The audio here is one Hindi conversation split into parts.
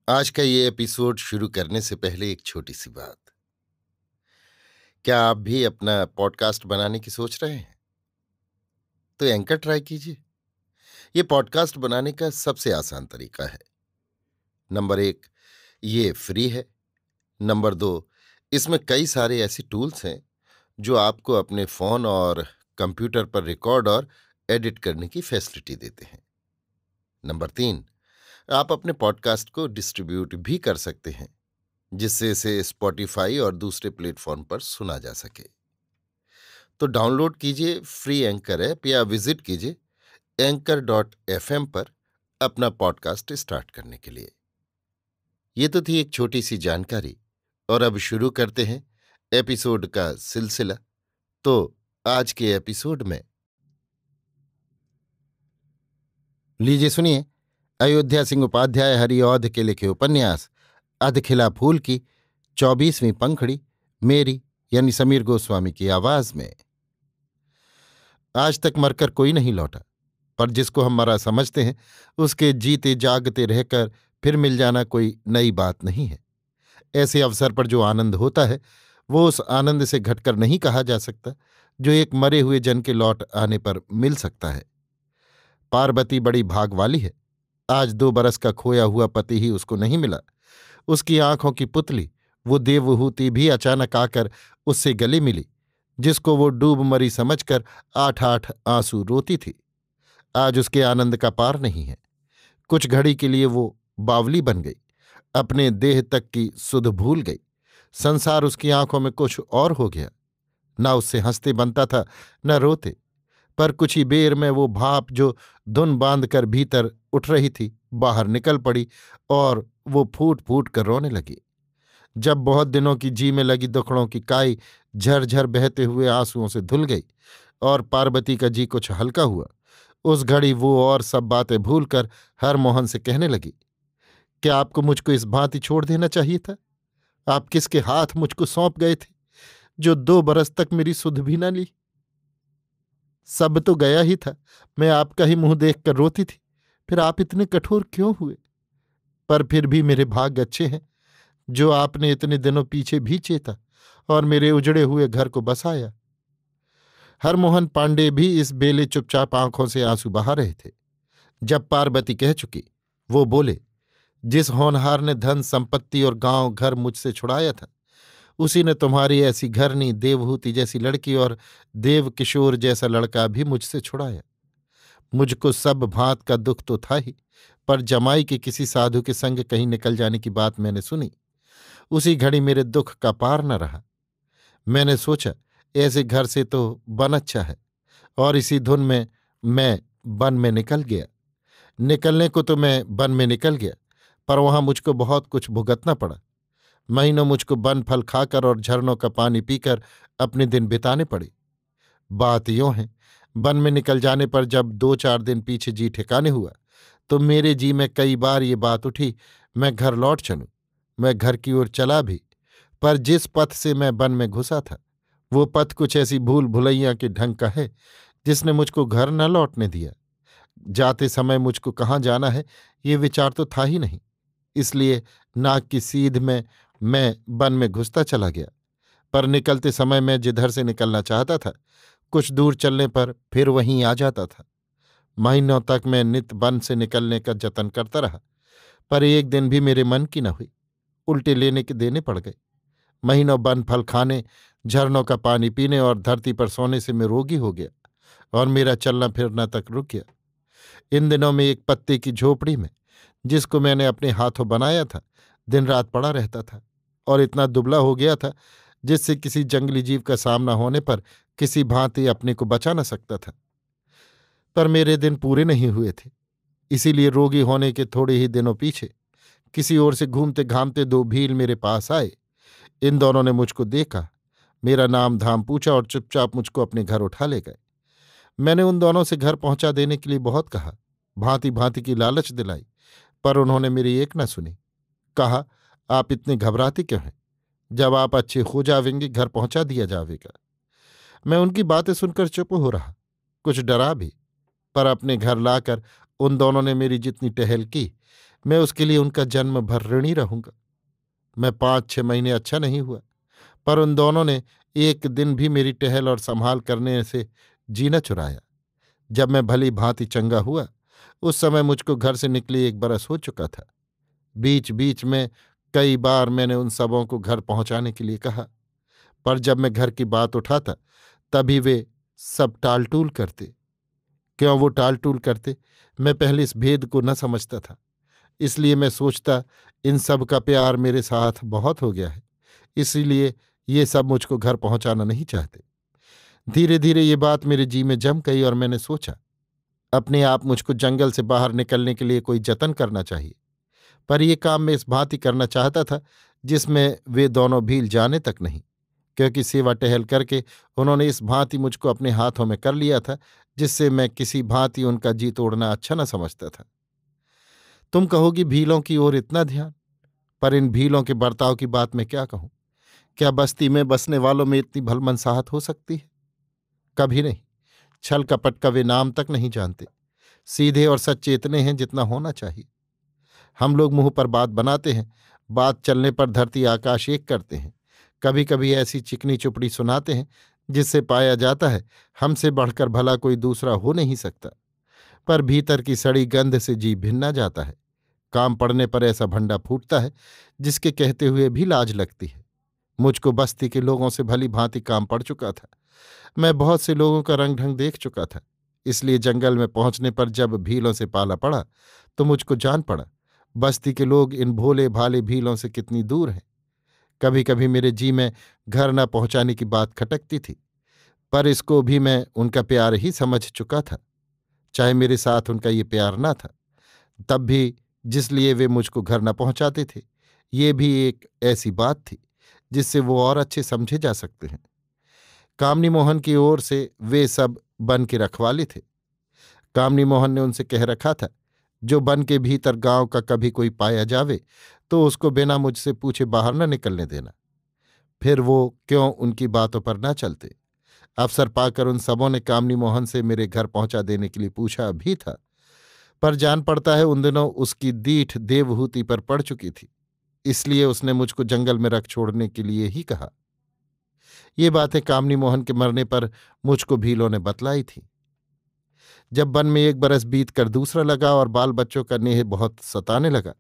आज का ये एपिसोड शुरू करने से पहले एक छोटी सी बात। क्या आप भी अपना पॉडकास्ट बनाने की सोच रहे हैं? तो एंकर ट्राई कीजिए। ये पॉडकास्ट बनाने का सबसे आसान तरीका है। नंबर 1, ये फ्री है। नंबर 2, इसमें कई सारे ऐसे टूल्स हैं जो आपको अपने फोन और कंप्यूटर पर रिकॉर्ड और एडिट करने की फैसिलिटी देते हैं। नंबर 3, आप अपने पॉडकास्ट को डिस्ट्रीब्यूट भी कर सकते हैं, जिससे इसे स्पॉटिफाई और दूसरे प्लेटफॉर्म पर सुना जा सके। तो डाउनलोड कीजिए फ्री एंकर ऐप या विजिट कीजिए anchor.fm पर अपना पॉडकास्ट स्टार्ट करने के लिए। ये तो थी एक छोटी सी जानकारी, और अब शुरू करते हैं एपिसोड का सिलसिला। तो आज के एपिसोड में लीजिए सुनिए अयोध्या सिंह उपाध्याय हरिऔध के लिखे उपन्यास अधखिला फूल की 24वीं पंखुड़ी, मेरी यानी समीर गोस्वामी की आवाज में। आज तक मरकर कोई नहीं लौटा, पर जिसको हम मरा समझते हैं उसके जीते जागते रहकर फिर मिल जाना कोई नई बात नहीं है। ऐसे अवसर पर जो आनंद होता है वो उस आनंद से घटकर नहीं कहा जा सकता जो एक मरे हुए जन के लौट आने पर मिल सकता है। पार्वती बड़ी भाग वाली है। आज 2 बरस का खोया हुआ पति ही उसको नहीं मिला। उसकी आंखों की पुतली वो देवहूति भी अचानक आकर उससे गले मिली, जिसको वो डूब मरी समझकर 8-8 आंसू रोती थी। आज उसके आनंद का पार नहीं है। कुछ घड़ी के लिए वो बावली बन गई, अपने देह तक की सुध भूल गई। संसार उसकी आंखों में कुछ और हो गया। न उससे हंसते बनता था न रोते, पर कुछ ही बेर में वो भाप जो धुन बांध कर भीतर उठ रही थी बाहर निकल पड़ी और वो फूट फूट कर रोने लगी। जब बहुत दिनों की जी में लगी दुखड़ों की काई झरझर बहते हुए आंसुओं से धुल गई और पार्वती का जी कुछ हल्का हुआ, उस घड़ी वो और सब बातें भूलकर हरमोहन से कहने लगी, क्या आपको मुझको इस भांति छोड़ देना चाहिए था? आप किसके हाथ मुझको सौंप गए थे जो 2 बरस तक मेरी सुध भी न ली? सब तो गया ही था, मैं आपका ही मुंह देखकर रोती थी, फिर आप इतने कठोर क्यों हुए? पर फिर भी मेरे भाग्य अच्छे हैं जो आपने इतने दिनों पीछे भी चेता और मेरे उजड़े हुए घर को बसाया। हरमोहन पांडे भी इस बेले चुपचाप आंखों से आंसू बहा रहे थे। जब पार्वती कह चुकी, वो बोले, जिस होनहार ने धन संपत्ति और गांव घर मुझसे छुड़ाया था, उसी ने तुम्हारी ऐसी घरनी देवहूति जैसी लड़की और देव किशोर जैसा लड़का भी मुझसे छुड़ाया। मुझको सब भांत का दुख तो था ही, पर जमाई के किसी साधु के संग कहीं निकल जाने की बात मैंने सुनी। उसी घड़ी मेरे दुख का पार न रहा। मैंने सोचा ऐसे घर से तो वन अच्छा है, और इसी धुन में मैं वन में निकल गया। निकलने को तो मैं वन में निकल गया, पर वहां मुझको बहुत कुछ भुगतना पड़ा। महीनों मुझको वन फल खाकर और झरनों का पानी पीकर अपने दिन बिताने पड़े। बात यों है, वन में निकल जाने पर जब 2-4 दिन पीछे जी ठिकाने हुआ तो मेरे जी में कई बार ये बात उठी, मैं घर लौट चलूं। मैं घर की ओर चला भी, पर जिस पथ से मैं वन में घुसा था वो पथ कुछ ऐसी भूल भुलैया के ढंग का है जिसने मुझको घर न लौटने दिया। जाते समय मुझको कहाँ जाना है ये विचार तो था ही नहीं, इसलिए नाक की सीध में मैं वन में घुसता चला गया। पर निकलते समय मैं जिधर से निकलना चाहता था, कुछ दूर चलने पर फिर वहीं आ जाता था। महीनों तक मैं नित वन से निकलने का जतन करता रहा, पर एक दिन भी मेरे मन की न हुई। उल्टे लेने के देने पड़ गए। महीनों वन फल खाने, झरनों का पानी पीने और धरती पर सोने से मैं रोगी हो गया और मेरा चलना फिरना तक रुक गया। इन दिनों में एक पत्ते की झोपड़ी में, जिसको मैंने अपने हाथों बनाया था, दिन रात पड़ा रहता था और इतना दुबला हो गया था जिससे किसी जंगली जीव का सामना होने पर किसी भांति अपने को बचा न सकता था। पर मेरे दिन पूरे नहीं हुए थे, इसीलिए रोगी होने के थोड़े ही दिनों पीछे किसी ओर से घूमते घामते 2 भील मेरे पास आए। इन दोनों ने मुझको देखा, मेरा नाम धाम पूछा और चुपचाप मुझको अपने घर उठा ले गए। मैंने उन दोनों से घर पहुंचा देने के लिए बहुत कहा, भांति भांति की लालच दिलाई, पर उन्होंने मेरी एक न सुनी। कहा, आप इतने घबराते क्यों हैं? जब आप अच्छे हो जावेंगे घर पहुंचा दिया जावेगा। मैं उनकी बातें सुनकर चुप हो रहा, कुछ डरा भी, पर अपने घर लाकर उन दोनों ने मेरी जितनी टहल की मैं उसके लिए उनका जन्म भर ऋणी रहूंगा। मैं 5-6 महीने अच्छा नहीं हुआ, पर उन दोनों ने एक दिन भी मेरी टहल और संभाल करने से जी न चुराया। जब मैं भली भांति चंगा हुआ, उस समय मुझको घर से निकले 1 बरस हो चुका था। बीच बीच में कई बार मैंने उन सबों को घर पहुंचाने के लिए कहा, पर जब मैं घर की बात उठाता तभी वे सब टालटूल करते। क्यों वो टालटूल करते, मैं पहले इस भेद को न समझता था। इसलिए मैं सोचता, इन सब का प्यार मेरे साथ बहुत हो गया है, इसीलिए ये सब मुझको घर पहुंचाना नहीं चाहते। धीरे धीरे ये बात मेरे जी में जम गई और मैंने सोचा, अपने आप मुझको जंगल से बाहर निकलने के लिए कोई जतन करना चाहिए। पर यह काम मैं इस भांति करना चाहता था जिसमें वे दोनों भील जाने तक नहीं, क्योंकि सेवा टहल करके उन्होंने इस भांति मुझको अपने हाथों में कर लिया था, जिससे मैं किसी भांति उनका जी तोड़ना अच्छा न समझता था। तुम कहोगी भीलों की ओर इतना ध्यान, पर इन भीलों के बर्ताव की बात मैं क्या कहूं। क्या बस्ती में बसने वालों में इतनी भलमनसाहत हो सकती है? कभी नहीं। छल कपट का वे नाम तक नहीं जानते। सीधे और सच्चे इतने हैं जितना होना चाहिए। हम लोग मुंह पर बात बनाते हैं, बात चलने पर धरती आकाश एक करते हैं। कभी कभी ऐसी चिकनी चुपड़ी सुनाते हैं जिससे पाया जाता है हमसे बढ़कर भला कोई दूसरा हो नहीं सकता, पर भीतर की सड़ी गंध से जी भिन्ना जाता है। काम पड़ने पर ऐसा भंडा फूटता है जिसके कहते हुए भी लाज लगती है। मुझको बस्ती के लोगों से भली भांति काम पड़ चुका था। मैं बहुत से लोगों का रंग ढंग देख चुका था। इसलिए जंगल में पहुंचने पर जब भीलों से पाला पड़ा तो मुझको जान पड़ा बस्ती के लोग इन भोले भाले भीलों से कितनी दूर हैं। कभी कभी मेरे जी में घर न पहुंचाने की बात खटकती थी, पर इसको भी मैं उनका प्यार ही समझ चुका था। चाहे मेरे साथ उनका ये प्यार न था, तब भी जिसलिए वे मुझको घर न पहुंचाते थे, ये भी एक ऐसी बात थी जिससे वो और अच्छे समझे जा सकते हैं। कामनी मोहन की ओर से वे सब बन के रखवाले थे। कामनी मोहन ने उनसे कह रखा था, जो बन के भीतर गांव का कभी कोई पाया जावे तो उसको बिना मुझसे पूछे बाहर न निकलने देना। फिर वो क्यों उनकी बातों पर न चलते। अवसर पाकर उन सबों ने कामनी मोहन से मेरे घर पहुंचा देने के लिए पूछा भी था, पर जान पड़ता है उन दिनों उसकी दीठ देवहूति पर पड़ चुकी थी। इसलिए उसने मुझको जंगल में रख छोड़ने के लिए ही कहा। ये बातें कामनी मोहन के मरने पर मुझको भीलों ने बतलाई थी। जब वन में 1 बरस बीत कर दूसरा लगा और बाल बच्चों का नेह बहुत सताने लगा,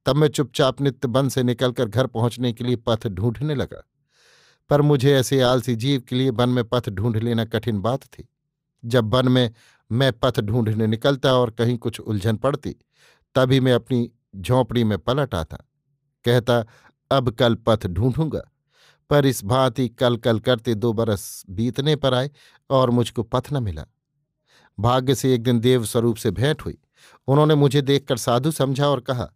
तब मैं चुपचाप नित्य वन से निकलकर घर पहुंचने के लिए पथ ढूंढने लगा। पर मुझे ऐसे आलसी जीव के लिए वन में पथ ढूंढ लेना कठिन बात थी। जब वन में मैं पथ ढूंढने निकलता और कहीं कुछ उलझन पड़ती, तभी मैं अपनी झोंपड़ी में पलट आता, कहता अब कल पथ ढूंढूंगा। पर इस भांति कल कल करते 2 बरस बीतने पर आए और मुझको पथ न मिला। भाग्य से एक दिन देव स्वरूप से भेंट हुई। उन्होंने मुझे देखकर साधु समझा और कहा,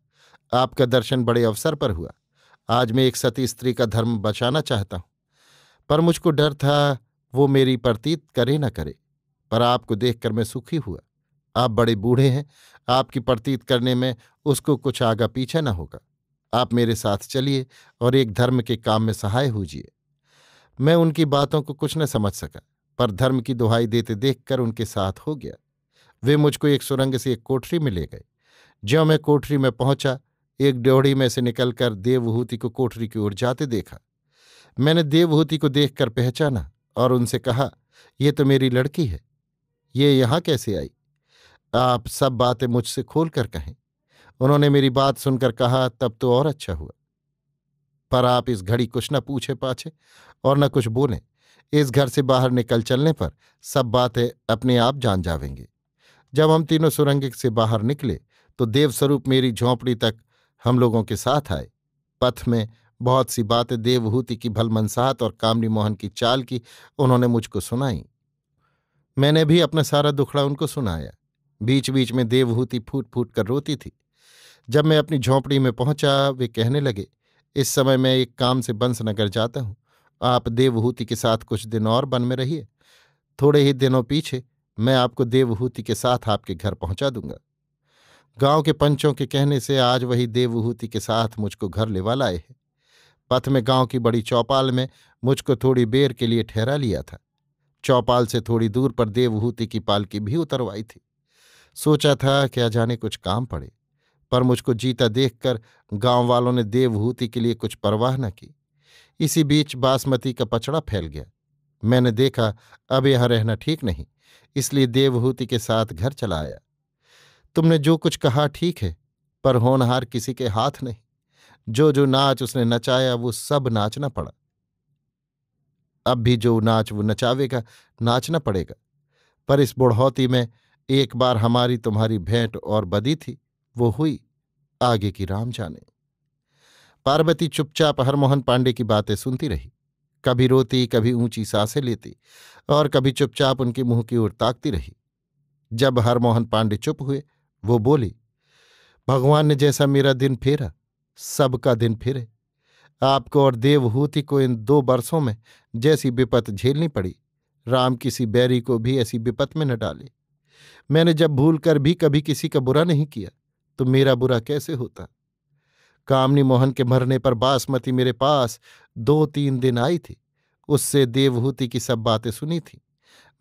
आपका दर्शन बड़े अवसर पर हुआ। आज मैं एक सती स्त्री का धर्म बचाना चाहता हूं, पर मुझको डर था वो मेरी प्रतीत करे न करे। पर आपको देखकर मैं सुखी हुआ। आप बड़े बूढ़े हैं, आपकी प्रतीत करने में उसको कुछ आगा पीछे न होगा। आप मेरे साथ चलिए और एक धर्म के काम में सहाय होजिए। मैं उनकी बातों को कुछ न समझ सका, पर धर्म की दुहाई देते देखकर उनके साथ हो गया। वे मुझको एक सुरंग से एक कोठरी में ले गए। ज्यों मैं कोठरी में पहुंचा, एक ड्योढ़ी में से निकलकर देवहूति को कोठरी की ओर जाते देखा। मैंने देवहूति को देखकर पहचाना और उनसे कहा, ये तो मेरी लड़की है, ये यहाँ कैसे आई? आप सब बातें मुझसे खोल कर कहें। उन्होंने मेरी बात सुनकर कहा, तब तो और अच्छा हुआ। पर आप इस घड़ी कुछ न पूछे पाछे और न कुछ बोलें। इस घर से बाहर निकल चलने पर सब बातें अपने आप जान जावेंगे। जब हम तीनों सुरंग से बाहर निकले तो देवस्वरूप मेरी झोंपड़ी तक हम लोगों के साथ आए। पथ में बहुत सी बातें देवहूति की भलमनसाहत और कामनी मोहन की चाल की उन्होंने मुझको सुनाई। मैंने भी अपना सारा दुखड़ा उनको सुनाया। बीच बीच में देवहूति फूट फूट कर रोती थी। जब मैं अपनी झोंपड़ी में पहुंचा, वे कहने लगे, इस समय मैं एक काम से बंसनगर जाता हूं। आप देवहूति के साथ कुछ दिन और वन में रहिए। थोड़े ही दिनों पीछे मैं आपको देवहूति के साथ आपके घर पहुंचा दूंगा। गांव के पंचों के कहने से आज वही देवहूति के साथ मुझको घर लेवा लाए हैं। पथ में गांव की बड़ी चौपाल में मुझको थोड़ी बेर के लिए ठहरा लिया था। चौपाल से थोड़ी दूर पर देवहूति की पालकी भी उतरवाई थी। सोचा था क्या जाने कुछ काम पड़े, पर मुझको जीता देखकर गांव वालों ने देवहूति के लिए कुछ परवाह न की। इसी बीच बासमती का पचड़ा फैल गया। मैंने देखा अब यहां रहना ठीक नहीं, इसलिए देवहूति के साथ घर चला आया। तुमने जो कुछ कहा ठीक है, पर होनहार किसी के हाथ नहीं। जो जो नाच उसने नचाया वो सब नाचना पड़ा। अब भी जो नाच वो नचावेगा, नाचना पड़ेगा। पर इस बुढ़ौती में एक बार हमारी तुम्हारी भेंट और बदी थी, वो हुई, आगे की राम जाने। पार्वती चुपचाप हरमोहन पांडे की बातें सुनती रही। कभी रोती, कभी ऊंची सांसें लेती और कभी चुपचाप उनके मुंह की ओर ताकती रही। जब हरमोहन पांडे चुप हुए, वो बोली, भगवान ने जैसा मेरा दिन फेरा, सबका दिन फिरे। आपको और देवहूति को इन 2 बरसों में जैसी विपत झेलनी पड़ी, राम किसी बैरी को भी ऐसी विपत में न डाले। मैंने जब भूल कर भी कभी किसी का बुरा नहीं किया, तो मेरा बुरा कैसे होता। कामनी मोहन के मरने पर बासमती मेरे पास 2-3 दिन आई थी। उससे देवहूति की सब बातें सुनी थी।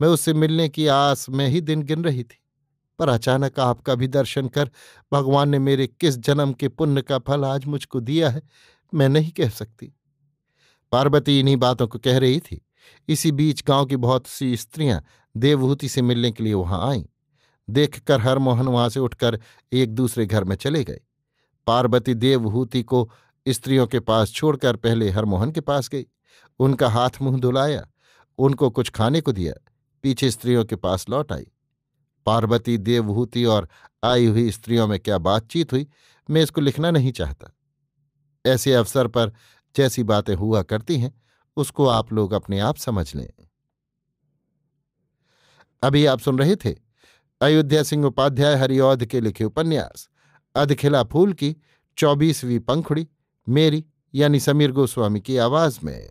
मैं उससे मिलने की आस में ही दिन गिन रही थी, पर अचानक आपका भी दर्शन कर भगवान ने मेरे किस जन्म के पुण्य का फल आज मुझको दिया है, मैं नहीं कह सकती। पार्वती इन्हीं बातों को कह रही थी। इसी बीच गांव की बहुत सी स्त्रियां देवहूति से मिलने के लिए वहां आईं। देखकर हरमोहन वहां से उठकर एक दूसरे घर में चले गए। पार्वती देवहूति को स्त्रियों के पास छोड़कर पहले हरमोहन के पास गई। उनका हाथ मुंह धुलाया, उनको कुछ खाने को दिया, पीछे स्त्रियों के पास लौट आई। पार्वती, देवहूति और आई हुई स्त्रियों में क्या बातचीत हुई, मैं इसको लिखना नहीं चाहता। ऐसे अवसर पर जैसी बातें हुआ करती हैं, उसको आप लोग अपने आप समझ लें। अभी आप सुन रहे थे अयोध्या सिंह उपाध्याय हरिऔध के लिखे उपन्यास अधखिला फूल की 24वीं पंखुड़ी, मेरी यानी समीर गोस्वामी की आवाज में।